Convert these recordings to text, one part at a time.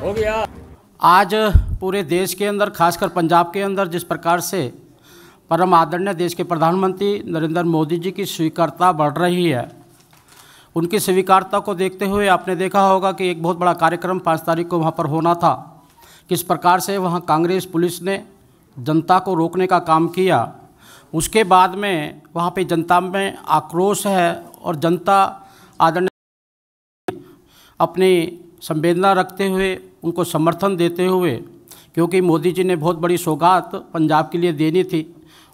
हो गया। आज पूरे देश के अंदर, खासकर पंजाब के अंदर, जिस प्रकार से परम आदरणीय देश के प्रधानमंत्री नरेंद्र मोदी जी की स्वीकार्यता बढ़ रही है, उनकी स्वीकार्यता को देखते हुए आपने देखा होगा कि एक बहुत बड़ा कार्यक्रम 5 तारीख को वहाँ पर होना था। किस प्रकार से वहाँ कांग्रेस पुलिस ने जनता को रोकने का काम किया, उसके बाद में वहाँ पे जनता में आक्रोश है और जनता आदरणीय अपनी संवेदना रखते हुए उनको समर्थन देते हुए, क्योंकि मोदी जी ने बहुत बड़ी सौगात पंजाब के लिए देनी थी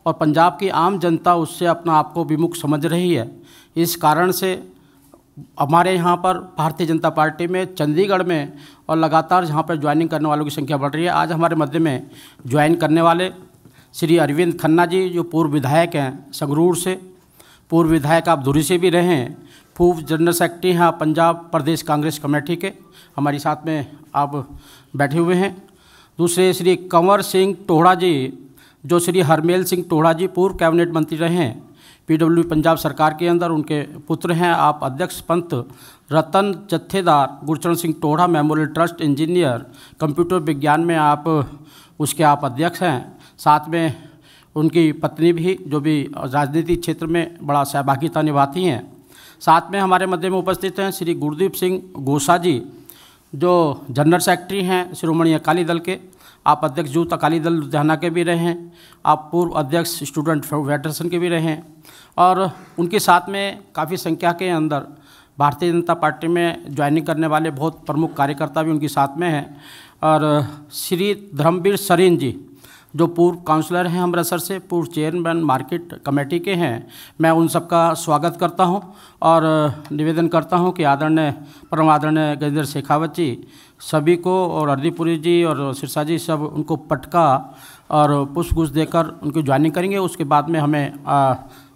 और पंजाब की आम जनता उससे अपना आप को विमुख समझ रही है। इस कारण से हमारे यहाँ पर भारतीय जनता पार्टी में चंडीगढ़ में और लगातार यहाँ पर ज्वाइनिंग करने वालों की संख्या बढ़ रही है। आज हमारे मध्य में ज्वाइन करने वाले श्री अरविंद खन्ना जी, जो पूर्व विधायक हैं संगरूर से, पूर्व विधायक आप धुरी से भी रहे हैं, पूर्व जनरल सेक्रेटरी हैं पंजाब प्रदेश कांग्रेस कमेटी के, हमारे साथ में आप बैठे हुए हैं। दूसरे श्री कंवर सिंह टोहड़ा जी, जो श्री हरमेल सिंह टोहड़ा जी पूर्व कैबिनेट मंत्री रहे हैं पीडब्ल्यू पंजाब सरकार के अंदर, उनके पुत्र हैं आप अध्यक्ष Panth Ratan Jathedar Gurcharan Singh Tohra memorial trust engineer computer विज्ञान में आप उसके आप अध्यक्ष हैं। साथ में उनकी पत्नी भी, जो भी राजनीतिक क्षेत्र में बड़ा सहभागिता निभाती हैं। साथ में हमारे मध्य में उपस्थित हैं श्री गुरदीप सिंह गोसा जी, जो जनरल सेक्रेटरी हैं शिरोमणि अकाली दल के, आप अध्यक्ष यूथ अकाली दल लुधियाना के भी रहे हैं, आप पूर्व अध्यक्ष स्टूडेंट फेडरेशन के भी रहे हैं और उनके साथ में काफ़ी संख्या के अंदर भारतीय जनता पार्टी में ज्वाइनिंग करने वाले बहुत प्रमुख कार्यकर्ता भी उनके साथ में हैं। और श्री धर्मवीर सरीन जी, जो पूर्व काउंसलर हैं अमृतसर से, पूर्व चेयरमैन मार्केट कमेटी के हैं, मैं उन सबका स्वागत करता हूं और निवेदन करता हूं कि आदरणीय परम आदरणीय गजेंद्र शेखावत जी सभी को और हरदीपुरी जी और सिरसा जी सब उनको पटका और पुष्पगुच्छ देकर उनको ज्वाइनिंग करेंगे। उसके बाद में हमें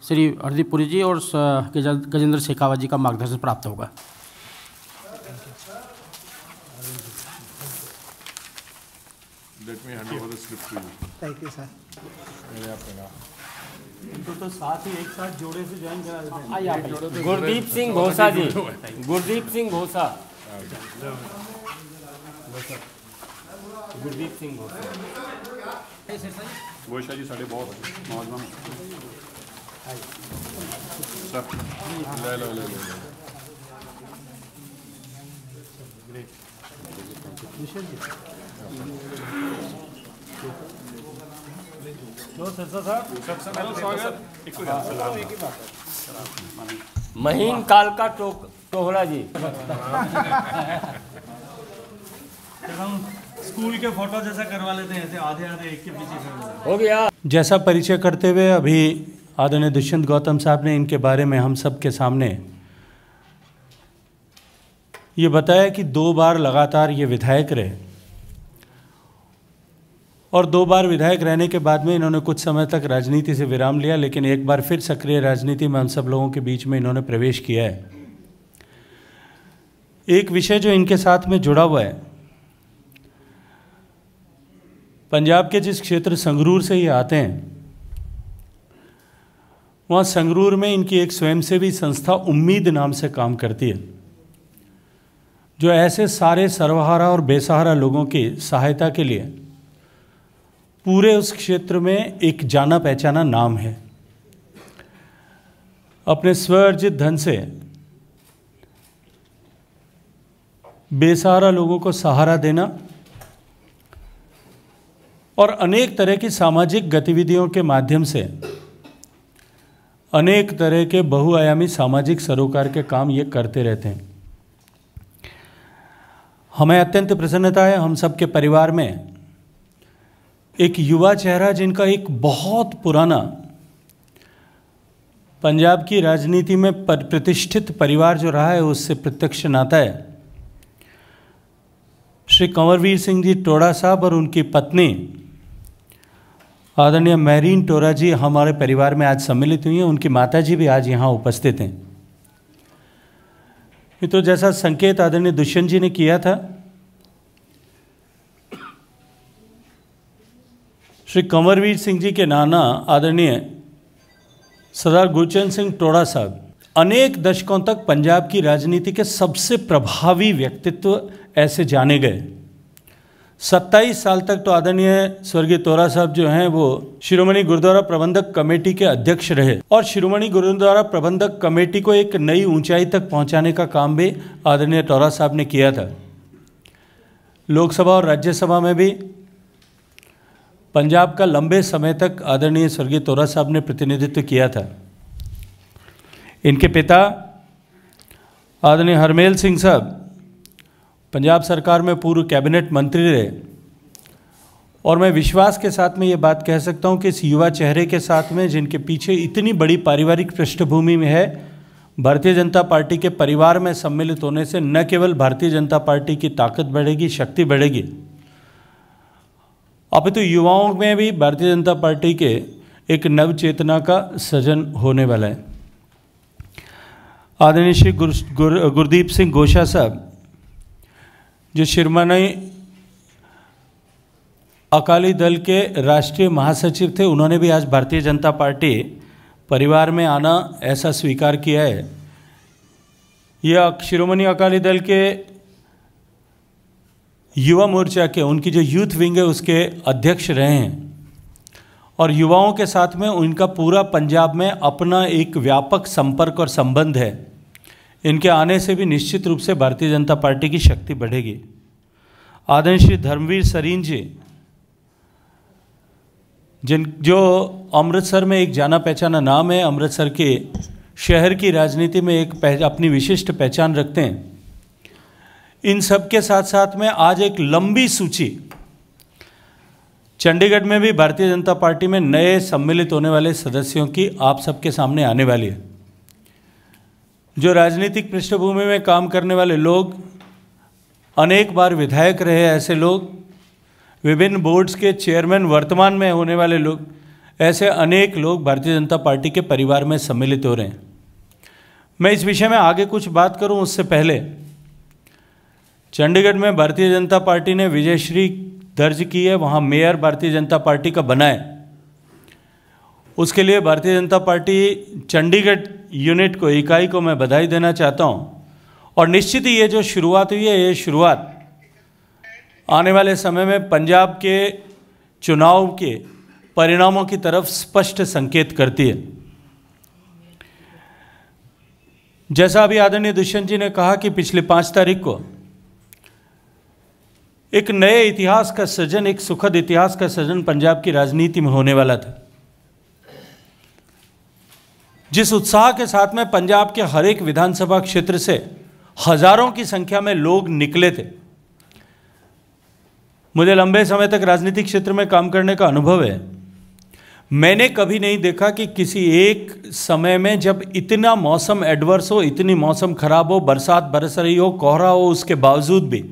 श्री हरदीपुरी जी और गजेंद्र शेखावत जी का मार्गदर्शन प्राप्त होगा। Let me hand over the slip to you. Thank you sir. मेरे आप लगा। इनको तो साथ ही एक साथ जोड़े से ज्वाइन करा देते हैं। गुरदीप सिंह घोषा जी, गुरदीप सिंह घोषा, गुरदीप सिंह घोषा। घोषा जी साढ़े बहुत नौजवान सर ले लो महीन काल का टोहरा जी। हम स्कूल के फोटो जैसा करवा लेते हैं, ऐसे आधे आधे एक के पीछे हो गया। जैसा परिचय करते हुए अभी आदरणीय दुष्यंत गौतम साहब ने इनके बारे में हम सब के सामने ये बताया कि 2 बार लगातार ये विधायक रहे और 2 बार विधायक रहने के बाद में इन्होंने कुछ समय तक राजनीति से विराम लिया, लेकिन एक बार फिर सक्रिय राजनीति में हम सब लोगों के बीच में इन्होंने प्रवेश किया है। एक विषय जो इनके साथ में जुड़ा हुआ है, पंजाब के जिस क्षेत्र संगरूर से ये आते हैं, वहाँ संगरूर में इनकी एक स्वयंसेवी संस्था उम्मीद नाम से काम करती है, जो ऐसे सारे सर्वहारा और बेसहारा लोगों की सहायता के लिए पूरे उस क्षेत्र में एक जाना पहचाना नाम है। अपने स्वअर्जित धन से बेसहारा लोगों को सहारा देना और अनेक तरह की सामाजिक गतिविधियों के माध्यम से अनेक तरह के बहुआयामी सामाजिक सरोकार के काम ये करते रहते हैं। हमें अत्यंत प्रसन्नता है हम सबके परिवार में एक युवा चेहरा, जिनका एक बहुत पुराना पंजाब की राजनीति में प्रतिष्ठित परिवार जो रहा है उससे प्रत्यक्ष नाता है। श्री कंवरवीर सिंह जी टोड़ा साहब और उनकी पत्नी आदरणीय मैरीन टोरा जी हमारे परिवार में आज सम्मिलित हुई हैं। उनकी माता जी भी आज यहाँ उपस्थित हैं। तो जैसा संकेत आदरणीय दुष्यंत जी ने किया था, श्री कंवरवीर सिंह जी के नाना आदरणीय सरदार गुरचरण सिंह टोड़ा साहब अनेक दशकों तक पंजाब की राजनीति के सबसे प्रभावी व्यक्तित्व ऐसे जाने गए 27 साल तक तो आदरणीय स्वर्गीय तोरा साहब जो हैं वो शिरोमणि गुरुद्वारा प्रबंधक कमेटी के अध्यक्ष रहे और शिरोमणि गुरुद्वारा प्रबंधक कमेटी को एक नई ऊंचाई तक पहुंचाने का काम भी आदरणीय तोरा साहब ने किया था। लोकसभा और राज्यसभा में भी पंजाब का लंबे समय तक आदरणीय स्वर्गीय तोरा साहब ने प्रतिनिधित्व किया था। इनके पिता आदरणीय हरमेल सिंह साहब पंजाब सरकार में पूर्व कैबिनेट मंत्री रहे और मैं विश्वास के साथ में ये बात कह सकता हूँ कि इस युवा चेहरे के साथ में जिनके पीछे इतनी बड़ी पारिवारिक पृष्ठभूमि में है, भारतीय जनता पार्टी के परिवार में सम्मिलित होने से न केवल भारतीय जनता पार्टी की ताकत बढ़ेगी, शक्ति बढ़ेगी, अपितु युवाओं में भी भारतीय जनता पार्टी के एक नव चेतना का सृजन होने वाला है। आदरणीय श्री गुरदीप सिंह घोषा साहब जो शिरोमणि अकाली दल के राष्ट्रीय महासचिव थे, उन्होंने भी आज भारतीय जनता पार्टी परिवार में आना ऐसा स्वीकार किया है। यह शिरोमणि अकाली दल के युवा मोर्चा के उनकी जो यूथ विंग है उसके अध्यक्ष रहे हैं और युवाओं के साथ में उनका पूरा पंजाब में अपना एक व्यापक संपर्क और संबंध है। इनके आने से भी निश्चित रूप से भारतीय जनता पार्टी की शक्ति बढ़ेगी। आदरणीय श्री धर्मवीर सरीन जी जो अमृतसर में एक जाना पहचाना नाम है, अमृतसर के शहर की राजनीति में एक अपनी विशिष्ट पहचान रखते हैं। इन सब के साथ साथ में आज एक लंबी सूची चंडीगढ़ में भी भारतीय जनता पार्टी में नए सम्मिलित होने वाले सदस्यों की आप सबके सामने आने वाली है। जो राजनीतिक पृष्ठभूमि में काम करने वाले लोग, अनेक बार विधायक रहे ऐसे लोग, विभिन्न बोर्ड्स के चेयरमैन वर्तमान में होने वाले लोग, ऐसे अनेक लोग भारतीय जनता पार्टी के परिवार में सम्मिलित हो रहे हैं। मैं इस विषय में आगे कुछ बात करूं उससे पहले चंडीगढ़ में भारतीय जनता पार्टी ने विजयश्री दर्ज की है, वहाँ मेयर भारतीय जनता पार्टी का बना है। उसके लिए भारतीय जनता पार्टी चंडीगढ़ यूनिट को, इकाई को मैं बधाई देना चाहता हूँ और निश्चित ही ये जो शुरुआत हुई है, ये शुरुआत आने वाले समय में पंजाब के चुनाव के परिणामों की तरफ स्पष्ट संकेत करती है। जैसा अभी आदरणीय दुष्यंत जी ने कहा कि पिछले 5 तारीख को एक नए इतिहास का सृजन, एक सुखद इतिहास का सृजन पंजाब की राजनीति में होने वाला था। जिस उत्साह के साथ में पंजाब के हर एक विधानसभा क्षेत्र से हजारों की संख्या में लोग निकले थे। मुझे लंबे समय तक राजनीतिक क्षेत्र में काम करने का अनुभव है। मैंने कभी नहीं देखा कि किसी एक समय में जब इतना मौसम एडवर्स हो, इतनी मौसम खराब हो, बरसात बरस रही हो, कोहरा हो, उसके बावजूद भी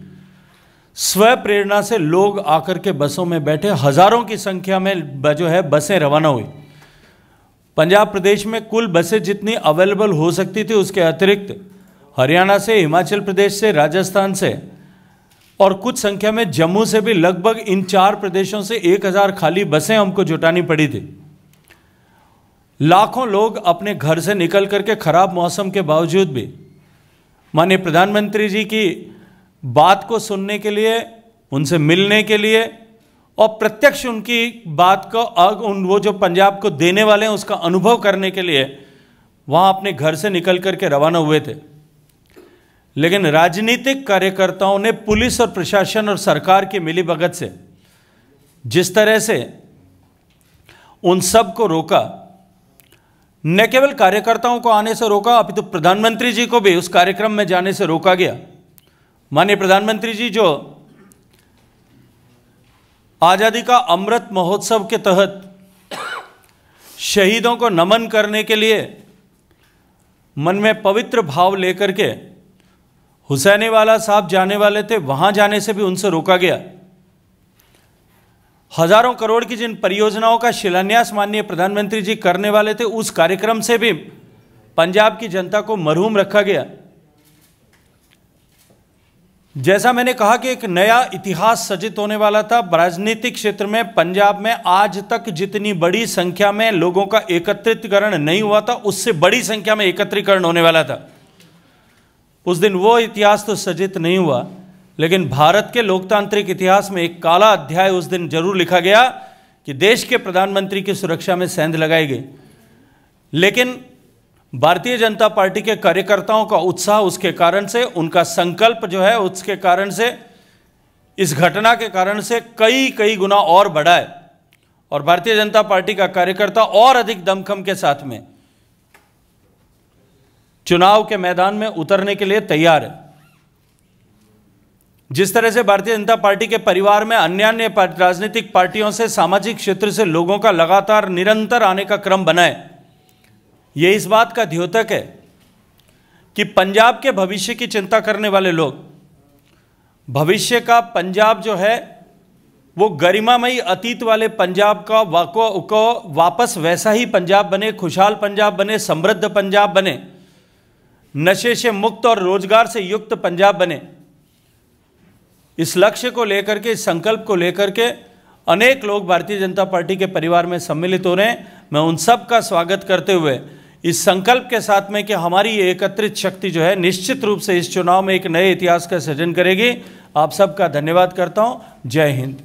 स्व प्रेरणा से लोग आकर के बसों में बैठे, हजारों की संख्या में जो है बसें रवाना हुई। पंजाब प्रदेश में कुल बसें जितनी अवेलेबल हो सकती थी उसके अतिरिक्त हरियाणा से, हिमाचल प्रदेश से, राजस्थान से और कुछ संख्या में जम्मू से भी लगभग इन 4 प्रदेशों से 1000 खाली बसें हमको जुटानी पड़ी थी। लाखों लोग अपने घर से निकल करके खराब मौसम के बावजूद भी माननीय प्रधानमंत्री जी की बात को सुनने के लिए, उनसे मिलने के लिए और प्रत्यक्ष उनकी बात को, वो जो पंजाब को देने वाले हैं उसका अनुभव करने के लिए वहाँ अपने घर से निकल करके रवाना हुए थे। लेकिन राजनीतिक कार्यकर्ताओं ने पुलिस और प्रशासन और सरकार की मिलीभगत से जिस तरह से उन सब को रोका, न केवल कार्यकर्ताओं को आने से रोका अपितु तो प्रधानमंत्री जी को भी उस कार्यक्रम में जाने से रोका गया। माननीय प्रधानमंत्री जी जो आजादी का अमृत महोत्सव के तहत शहीदों को नमन करने के लिए मन में पवित्र भाव लेकर के हुसैनीवाला साहब जाने वाले थे, वहां जाने से भी उनसे रोका गया। हजारों करोड़ की जिन परियोजनाओं का शिलान्यास माननीय प्रधानमंत्री जी करने वाले थे, उस कार्यक्रम से भी पंजाब की जनता को मरहूम रखा गया। जैसा मैंने कहा कि एक नया इतिहास सृजित होने वाला था राजनीतिक क्षेत्र में। पंजाब में आज तक जितनी बड़ी संख्या में लोगों का एकत्रीकरण नहीं हुआ था, उससे बड़ी संख्या में एकत्रीकरण होने वाला था। उस दिन वो इतिहास तो सृजित नहीं हुआ, लेकिन भारत के लोकतांत्रिक इतिहास में एक काला अध्याय उस दिन जरूर लिखा गया कि देश के प्रधानमंत्री की सुरक्षा में सेंध लगाई गई। लेकिन भारतीय जनता पार्टी के कार्यकर्ताओं का उत्साह, उसके कारण से, उनका संकल्प जो है उसके कारण से, इस घटना के कारण से कई गुना और बढ़ा है और भारतीय जनता पार्टी का कार्यकर्ता और अधिक दमखम के साथ में चुनाव के मैदान में उतरने के लिए तैयार है। जिस तरह से भारतीय जनता पार्टी के परिवार में अन्य राजनीतिक पार्टियों से, सामाजिक क्षेत्र से लोगों का लगातार निरंतर आने का क्रम बना है, यह इस बात का द्योतक है कि पंजाब के भविष्य की चिंता करने वाले लोग, भविष्य का पंजाब जो है वो गरिमामयी अतीत वाले पंजाब का वापस वैसा ही पंजाब बने, खुशहाल पंजाब बने, समृद्ध पंजाब बने, नशे से मुक्त और रोजगार से युक्त पंजाब बने। इस लक्ष्य को लेकर के, इस संकल्प को लेकर के अनेक लोग भारतीय जनता पार्टी के परिवार में सम्मिलित हो रहे हैं। मैं उन सब का स्वागत करते हुए इस संकल्प के साथ में कि हमारी ये एकत्रित शक्ति जो है निश्चित रूप से इस चुनाव में एक नए इतिहास का सृजन करेगी, आप सबका धन्यवाद करता हूं। जय हिंद।